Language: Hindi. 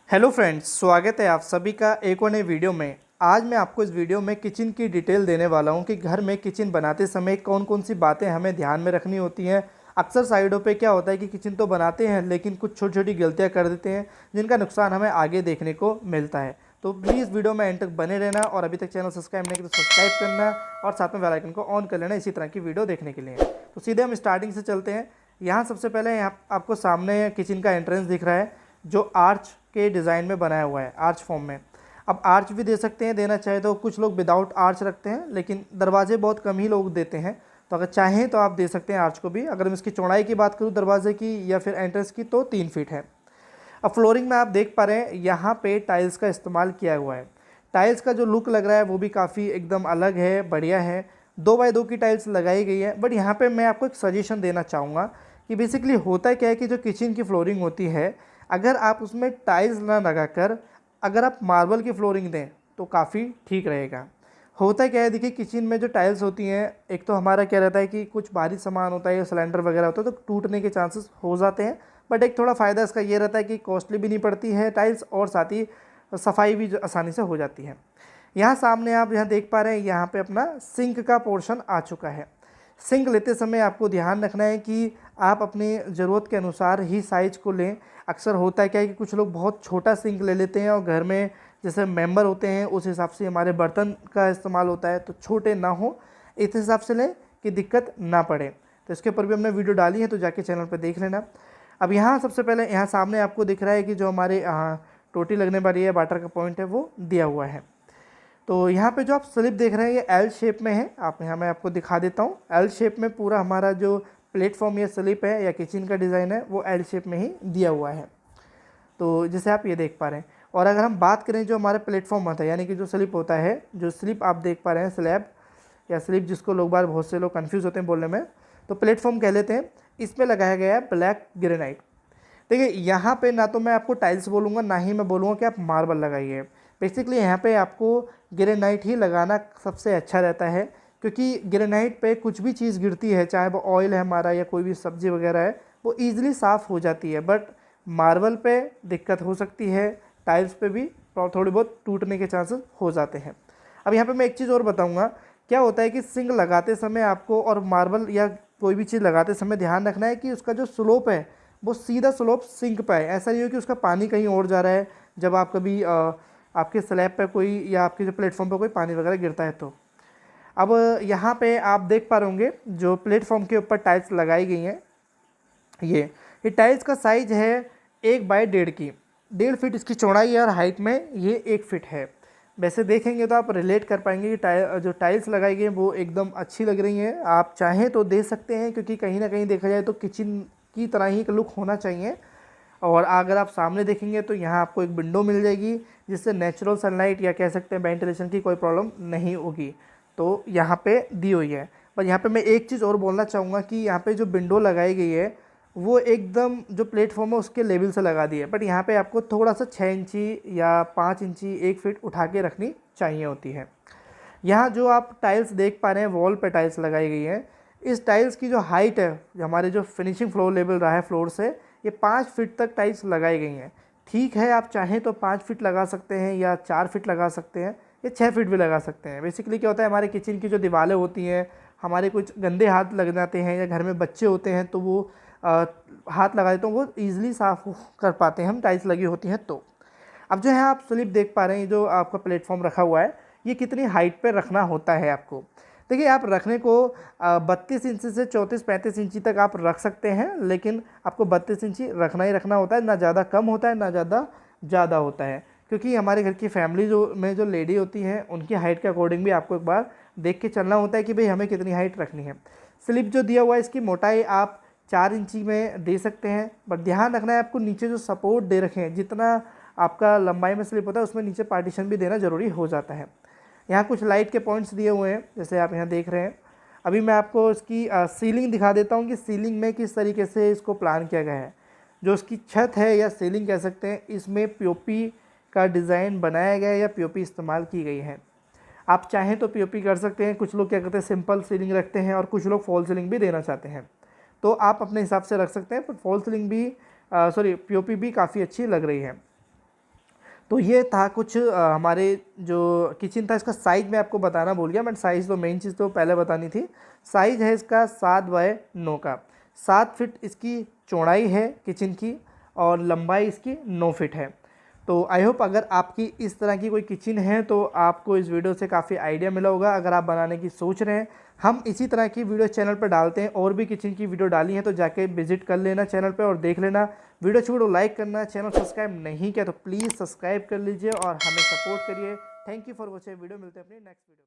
हेलो फ्रेंड्स, स्वागत है आप सभी का एक और नई वीडियो में। आज मैं आपको इस वीडियो में किचन की डिटेल देने वाला हूं कि घर में किचन बनाते समय कौन कौन सी बातें हमें ध्यान में रखनी होती हैं। अक्सर साइडों पे क्या होता है कि किचन तो बनाते हैं लेकिन कुछ छोटी छोटी गलतियां कर देते हैं जिनका नुकसान हमें आगे देखने को मिलता है। तो प्लीज़ वीडियो में एंड तक बने रहना और अभी तक चैनल सब्सक्राइब नहीं किया तो सब्सक्राइब करना और साथ में बेल आइकन को ऑन कर लेना इसी तरह की वीडियो देखने के लिए। तो सीधे हम स्टार्टिंग से चलते हैं। यहाँ सबसे पहले यहाँ आपको सामने किचन का एंट्रेंस दिख रहा है जो आर्च के डिज़ाइन में बनाया हुआ है, आर्च फॉर्म में। अब आर्च भी दे सकते हैं, देना चाहे तो कुछ लोग विदाउट आर्च रखते हैं लेकिन दरवाजे बहुत कम ही लोग देते हैं। तो अगर चाहें तो आप दे सकते हैं आर्च को भी। अगर मैं इसकी चौड़ाई की बात करूं दरवाजे की या फिर एंट्रेंस की तो 3 फीट है। अब फ्लोरिंग में आप देख पा रहे हैं यहाँ पे टाइल्स का इस्तेमाल किया हुआ है। टाइल्स का जो लुक लग रहा है वो भी काफ़ी एकदम अलग है, बढ़िया है। 2x2 की टाइल्स लगाई गई है। बट यहाँ पे मैं आपको एक सजेशन देना चाहूँगा कि बेसिकली होता क्या है कि जो किचन की फ्लोरिंग होती है, अगर आप उसमें टाइल्स ना लगाकर अगर आप मार्बल की फ्लोरिंग दें तो काफ़ी ठीक रहेगा। होता क्या है, देखिए किचन में जो टाइल्स होती हैं, एक तो हमारा क्या रहता है कि कुछ भारी सामान होता है या सिलेंडर वगैरह होता है तो टूटने के चांसेस हो जाते हैं। बट एक थोड़ा फ़ायदा इसका ये रहता है कि कॉस्टली भी नहीं पड़ती है टाइल्स और साथ ही सफाई भी आसानी से हो जाती है। यहाँ सामने आप यहाँ देख पा रहे हैं, यहाँ पे अपना सिंक का पोर्शन आ चुका है। सिंक लेते समय आपको ध्यान रखना है कि आप अपनी ज़रूरत के अनुसार ही साइज़ को लें। अक्सर होता है क्या है कि कुछ लोग बहुत छोटा सिंक ले लेते हैं और घर में जैसे मेंबर होते हैं उस हिसाब से हमारे बर्तन का इस्तेमाल होता है, तो छोटे ना हो इस हिसाब से लें कि दिक्कत ना पड़े। तो इसके ऊपर भी हमने वीडियो डाली है, तो जाके चैनल पर देख लेना। अब यहाँ सबसे पहले यहाँ सामने आपको दिख रहा है कि जो हमारे टोटी लगने वाली है, वाटर का पॉइंट है, वो दिया हुआ है। तो यहाँ पे जो आप स्लिप देख रहे हैं ये एल शेप में है। आप यहाँ मैं आपको दिखा देता हूँ। एल शेप में पूरा हमारा जो प्लेटफॉर्म या स्लिप है या किचन का डिज़ाइन है वो एल शेप में ही दिया हुआ है। तो जैसे आप ये देख पा रहे हैं। और अगर हम बात करें जो हमारे प्लेटफॉर्म होता है यानी कि जो स्लिप होता है, जो स्लिप आप देख पा रहे हैं, स्लैब या स्लिप जिसको लोग बार बहुत से लोग कन्फ्यूज़ होते हैं बोलने में, तो प्लेटफॉर्म कह लेते हैं। इसमें लगाया गया है ब्लैक ग्रेनाइट। देखिए यहाँ पे ना तो मैं आपको टाइल्स बोलूँगा ना ही मैं बोलूँगा कि आप मार्बल लगाइए। बेसिकली यहाँ पे आपको ग्रेनाइट ही लगाना सबसे अच्छा रहता है, क्योंकि ग्रेनाइट पे कुछ भी चीज़ गिरती है, चाहे वो ऑयल है हमारा या कोई भी सब्ज़ी वगैरह है, वो ईज़िली साफ़ हो जाती है। बट मार्बल पे दिक्कत हो सकती है, टाइल्स पे भी थोड़ी बहुत टूटने के चांसेस हो जाते हैं। अब यहाँ पे मैं एक चीज़ और बताऊँगा। क्या होता है कि सिंक लगाते समय आपको और मार्बल या कोई भी चीज़ लगाते समय ध्यान रखना है कि उसका जो स्लोप है वो सीधा स्लोप सिंक पे है। ऐसा नहीं हो कि उसका पानी कहीं और जा रहा है जब आप कभी आपके स्लैब पे कोई या आपके जो प्लेटफॉर्म पे कोई पानी वगैरह गिरता है तो। अब यहाँ पे आप देख पा रहे होंगे जो प्लेटफॉर्म के ऊपर टाइल्स लगाई गई हैं, ये टाइल्स का साइज है 1/1.5 की। 1.5 फीट इसकी चौड़ाई है और हाइट में ये 1 फीट है। वैसे देखेंगे तो आप रिलेट कर पाएंगे कि जो टाइल्स लगाई गई हैं वो एकदम अच्छी लग रही हैं। आप चाहें तो दे सकते हैं, क्योंकि कहीं ना कहीं देखा जाए तो किचन की तरह ही एक लुक होना चाहिए। और अगर आप सामने देखेंगे तो यहाँ आपको एक विंडो मिल जाएगी जिससे नेचुरल सनलाइट या कह सकते हैं वेंटिलेशन की कोई प्रॉब्लम नहीं होगी। तो यहाँ पे दी हुई है। पर यहाँ पे मैं एक चीज़ और बोलना चाहूँगा कि यहाँ पे जो विंडो लगाई गई है वो एकदम जो प्लेटफॉर्म है उसके लेवल से लगा दी है। बट यहाँ पे आपको थोड़ा सा 6 इंची या 5 इंची 1 फीट उठा के रखनी चाहिए होती है। यहाँ जो आप टाइल्स देख पा रहे हैं, वॉल पे टाइल्स लगाई गई है। इस टाइल्स की जो हाइट है, हमारे जो फिनिशिंग फ्लोर लेवल रहा है फ्लोर से, ये 5 फीट तक टाइल्स लगाई गई हैं। ठीक है, आप चाहें तो 5 फीट लगा सकते हैं या 4 फीट लगा सकते हैं या 6 फीट भी लगा सकते हैं। बेसिकली क्या होता है, हमारे किचन की जो दीवारें होती हैं, हमारे कुछ गंदे हाथ लग जाते हैं या घर में बच्चे होते हैं तो वो हाथ लगा देते हैं, वो ईज़िली साफ़ कर पाते हैं हम टाइल्स लगी होती हैं तो। अब जो है आप स्लिप देख पा रहे हैं, जो आपका प्लेटफॉर्म रखा हुआ है, ये कितनी हाइट पे रखना होता है आपको। देखिए आप रखने को 32 इंची से 34-35 इंची तक आप रख सकते हैं, लेकिन आपको 32 इंची रखना ही रखना होता है। ना ज़्यादा कम होता है ना ज़्यादा ज़्यादा होता है, क्योंकि हमारे घर की फैमिली जो लेडी होती हैं उनकी हाइट के अकॉर्डिंग भी आपको एक बार देख के चलना होता है कि भाई हमें कितनी हाइट रखनी है। स्लिप जो दिया हुआ है इसकी मोटाई आप 4 इंची में दे सकते हैं। बट ध्यान रखना है आपको नीचे जो सपोर्ट दे रखे हैं, जितना आपका लंबाई में स्लिप होता है उसमें नीचे पार्टीशन भी देना ज़रूरी हो जाता है। यहाँ कुछ लाइट के पॉइंट्स दिए हुए हैं जैसे आप यहाँ देख रहे हैं। अभी मैं आपको इसकी सीलिंग दिखा देता हूँ कि सीलिंग में किस तरीके से इसको प्लान किया गया है। जो इसकी छत है या सीलिंग कह सकते हैं, इसमें पीओपी का डिज़ाइन बनाया गया है या पीओपी इस्तेमाल की गई है। आप चाहें तो पीओपी कर सकते हैं। कुछ लोग क्या करते हैं, सिंपल सीलिंग रखते हैं और कुछ लोग फॉल सीलिंग भी देना चाहते हैं, तो आप अपने हिसाब से रख सकते हैं। पर फॉल सीलिंग भी पीओपी भी काफ़ी अच्छी लग रही है। तो ये था कुछ हमारे जो किचन था, इसका साइज़ मैं आपको बताना भूल गया, बट साइज़ तो मेन चीज़ तो पहले बतानी थी। साइज़ है इसका 7x9 का। 7 फीट इसकी चौड़ाई है किचन की और लंबाई इसकी 9 फीट है। तो आई होप अगर आपकी इस तरह की कोई किचन है तो आपको इस वीडियो से काफ़ी आइडिया मिला होगा। अगर आप बनाने की सोच रहे हैं, हम इसी तरह की वीडियो चैनल पर डालते हैं, और भी किचन की वीडियो डाली है तो जाके विजिट कर लेना चैनल पर और देख लेना। वीडियो अच्छी वीडियो लाइक करना, चैनल सब्सक्राइब नहीं किया तो प्लीज़ सब्सक्राइब कर लीजिए और हमें सपोर्ट करिए। Thank you for watching video. मिलते हैं अपनी नेक्स्ट वीडियो।